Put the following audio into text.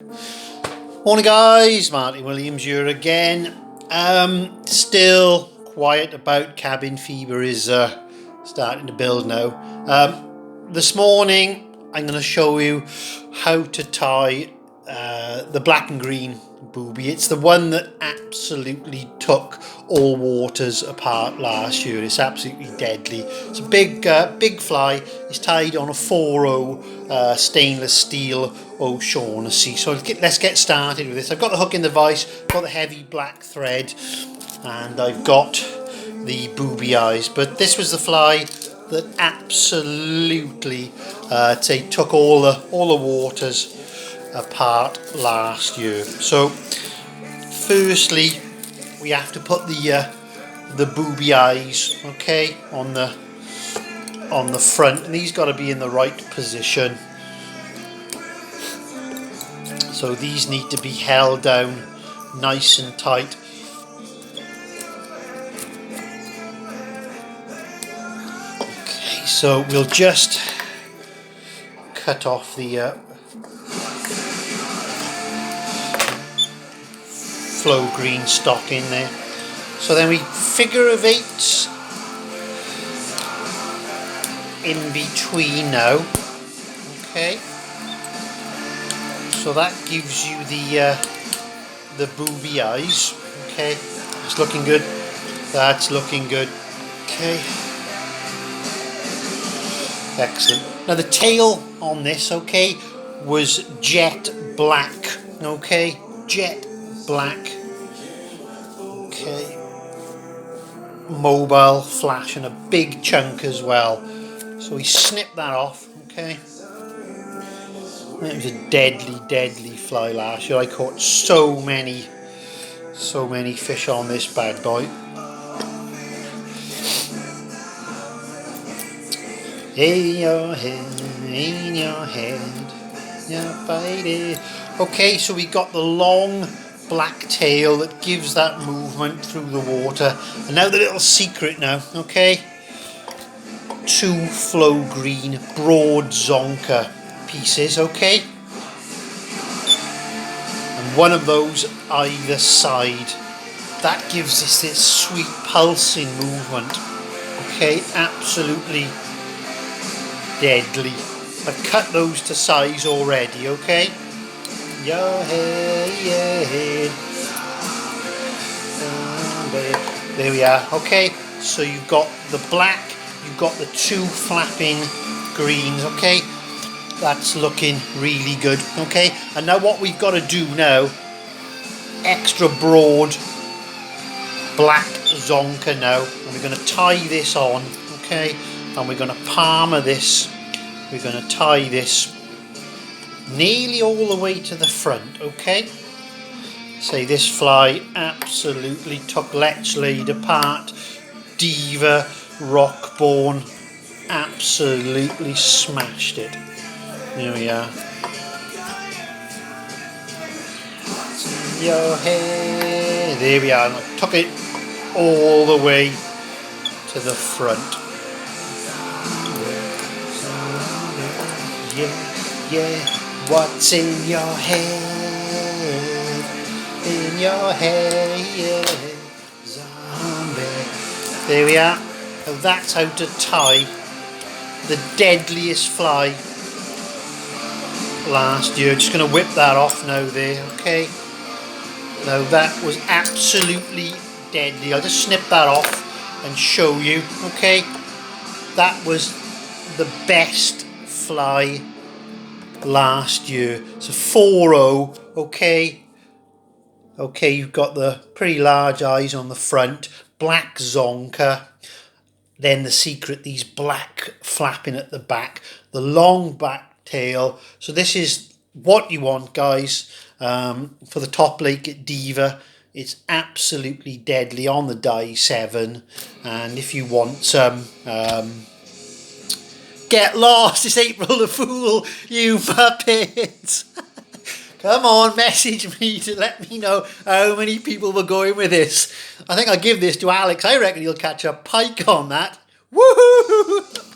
Morning guys, Martyn Williams here again. Still quiet about cabin fever is starting to build now. This morning I'm going to show you how to tie the black and green booby. It's the one that absolutely took all waters apart last year. It's absolutely deadly. It's a big fly. It's tied on a 4/0 stainless steel O'Shaughnessy. So let's get started with this. I've got the hook in the vise, got the heavy black thread, and I've got the booby eyes. But this was the fly that absolutely took all the waters apart last year. So firstly we have to put the booby eyes, okay, on the front, and these got to be in the right position. So these need to be held down nice and tight. Okay, so we'll just cut off the flow green stock in there. So then we figure of 8 in between now. Okay. So that gives you the booby eyes. Okay. It's looking good. That's looking good. Okay. Excellent. Now the tail on this, okay, was jet black. Okay. Jet black. Okay. Mobile flash and a big chunk as well. So we snip that off. Okay. It was a deadly fly last year. I caught so many fish on this bad boy. In your head, you fight it. Okay, so we got the long black tail that gives that movement through the water. And now the little secret now, okay? 2 flow green broad zonker pieces, okay? And one of those either side. That gives us this sweet pulsing movement. Okay, absolutely deadly. I've cut those to size already, okay? Your head. There we are. Okay, so you've got the black, you've got the 2 flapping greens. Okay, that's looking really good. Okay, and now what we've got to do now, extra broad black zonker now, and we're going to tie this on. Okay, and we're going to palmer this. We're going to tie this nearly all the way to the front. Okay, say this fly absolutely took Let's Laid apart. Diva, Rockborn, absolutely smashed it. There we are. Your hair. There we are. And I took it all the way to the front. Yeah. What's in your head? In your head, zombie. There we are. Now that's how to tie the deadliest fly last year. Just going to whip that off now there, okay? Now that was absolutely deadly. I'll just snip that off and show you, okay? That was the best fly last year. It's a 4/0, okay? Okay, you've got the pretty large eyes on the front, black zonker, then the secret, these black flapping at the back, the long back tail. So this is what you want, guys, for the top lake at Diva. It's absolutely deadly on the die 7, and if you want some get lost, it's April the Fool, you muppets. Come on, message me to let me know how many people were going with this. I think I'll give this to Alex. I reckon he'll catch a pike on that. Woohoo!